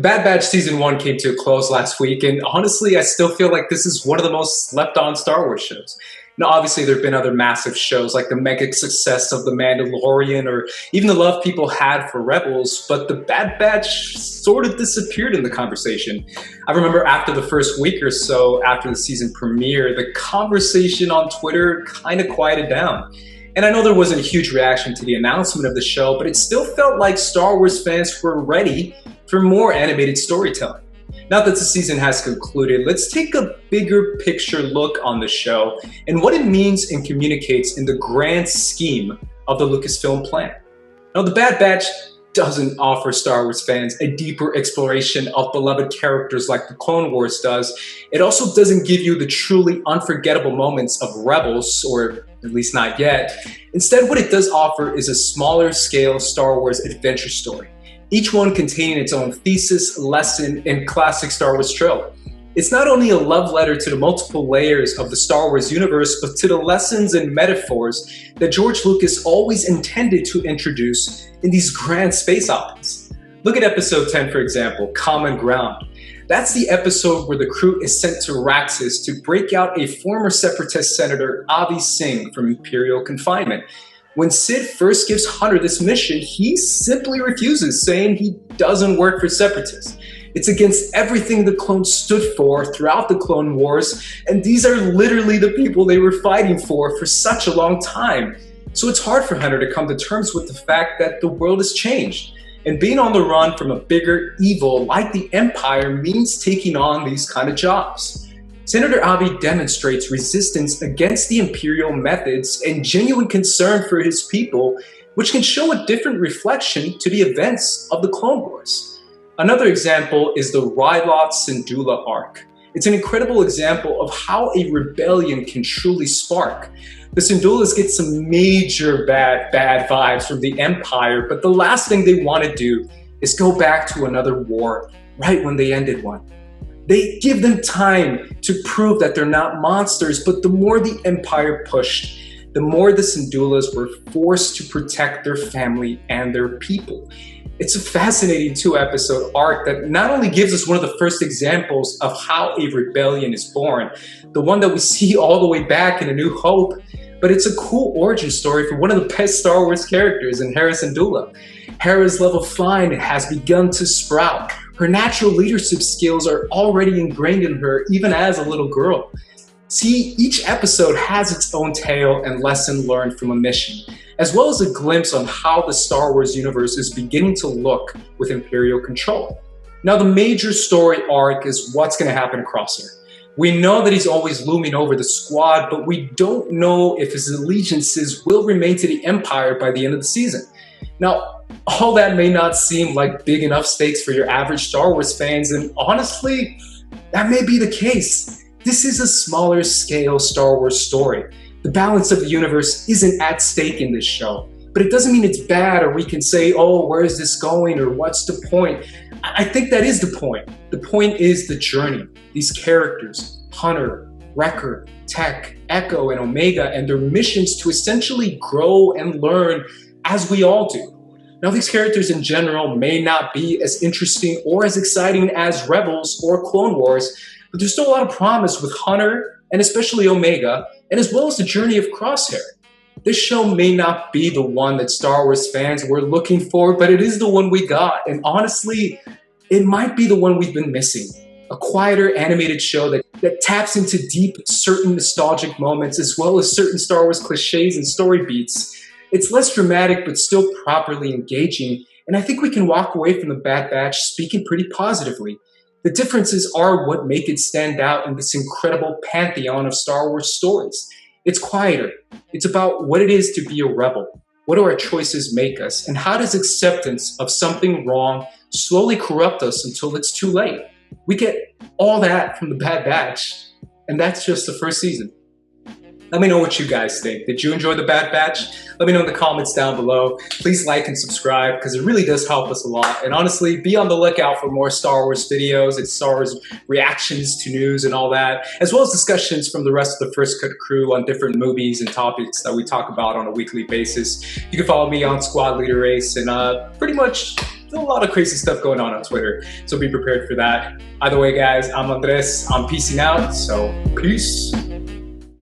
Bad Batch Season 1 came to a close last week, and honestly, I still feel like this is one of the most slept-on Star Wars shows. Now, obviously, there have been other massive shows like the mega success of The Mandalorian or even the love people had for Rebels, but the Bad Batch sort of disappeared in the conversation. I remember after the first week or so after the season premiere, the conversation on Twitter kind of quieted down. And I know there wasn't a huge reaction to the announcement of the show, but it still felt like Star Wars fans were ready for more animated storytelling. Now that the season has concluded, let's take a bigger picture look on the show and what it means and communicates in the grand scheme of the Lucasfilm plan. Now, The Bad Batch doesn't offer Star Wars fans a deeper exploration of beloved characters like the Clone Wars does. It also doesn't give you the truly unforgettable moments of Rebels, or at least not yet. Instead, what it does offer is a smaller scale Star Wars adventure story, each one containing its own thesis, lesson, and classic Star Wars trope. It's not only a love letter to the multiple layers of the Star Wars universe, but to the lessons and metaphors that George Lucas always intended to introduce in these grand space operas. Look at Episode 10, for example, Common Ground. That's the episode where the crew is sent to Raxus to break out a former Separatist Senator, Avi Singh, from Imperial confinement. When Sid first gives Hunter this mission, he simply refuses, saying he doesn't work for Separatists. It's against everything the clones stood for throughout the Clone Wars, and these are literally the people they were fighting for such a long time. So it's hard for Hunter to come to terms with the fact that the world has changed, and being on the run from a bigger evil like the Empire means taking on these kind of jobs. Senator Avi demonstrates resistance against the Imperial methods and genuine concern for his people, which can show a different reflection to the events of the Clone Wars. Another example is the Ryloth Syndulla arc. It's an incredible example of how a rebellion can truly spark. The Syndullas get some major bad vibes from the Empire, but the last thing they want to do is go back to another war right when they ended one. They give them time to prove that they're not monsters, but the more the Empire pushed, the more the Syndullas were forced to protect their family and their people. It's a fascinating two-episode arc that not only gives us one of the first examples of how a rebellion is born, the one that we see all the way back in A New Hope, but it's a cool origin story for one of the best Star Wars characters in Hera Syndulla. Hera's love of flying has begun to sprout. Her natural leadership skills are already ingrained in her, even as a little girl. See, each episode has its own tale and lesson learned from a mission, as well as a glimpse on how the Star Wars universe is beginning to look with Imperial control. Now, the major story arc is what's going to happen to Crosshair. We know that he's always looming over the squad, but we don't know if his allegiances will remain to the Empire by the end of the season. Now, all that may not seem like big enough stakes for your average Star Wars fans, and honestly, that may be the case. This is a smaller scale Star Wars story. The balance of the universe isn't at stake in this show, but it doesn't mean it's bad or we can say, oh, where is this going or what's the point? I think that is the point. The point is the journey. These characters, Hunter, Wrecker, Tech, Echo, and Omega, and their missions to essentially grow and learn as we all do. Now, these characters in general may not be as interesting or as exciting as Rebels or Clone Wars, but there's still a lot of promise with Hunter and especially Omega, and as well as the journey of Crosshair. This show may not be the one that Star Wars fans were looking for, but it is the one we got, and honestly, it might be the one we've been missing. A quieter animated show that taps into deep, certain nostalgic moments, as well as certain Star Wars cliches and story beats. It's less dramatic, but still properly engaging, and I think we can walk away from The Bad Batch speaking pretty positively. The differences are what make it stand out in this incredible pantheon of Star Wars stories. It's quieter. It's about what it is to be a rebel. What do our choices make us? And how does acceptance of something wrong slowly corrupt us until it's too late? We get all that from The Bad Batch, and that's just the first season. Let me know what you guys think. Did you enjoy The Bad Batch? Let me know in the comments down below. Please like and subscribe because it really does help us a lot. And honestly, be on the lookout for more Star Wars videos and Star Wars reactions to news and all that, as well as discussions from the rest of the First Cut crew on different movies and topics that we talk about on a weekly basis. You can follow me on Squad Leader Race and pretty much a lot of crazy stuff going on Twitter, so be prepared for that. Either way, guys, I'm Andres. I'm peacing out, so peace.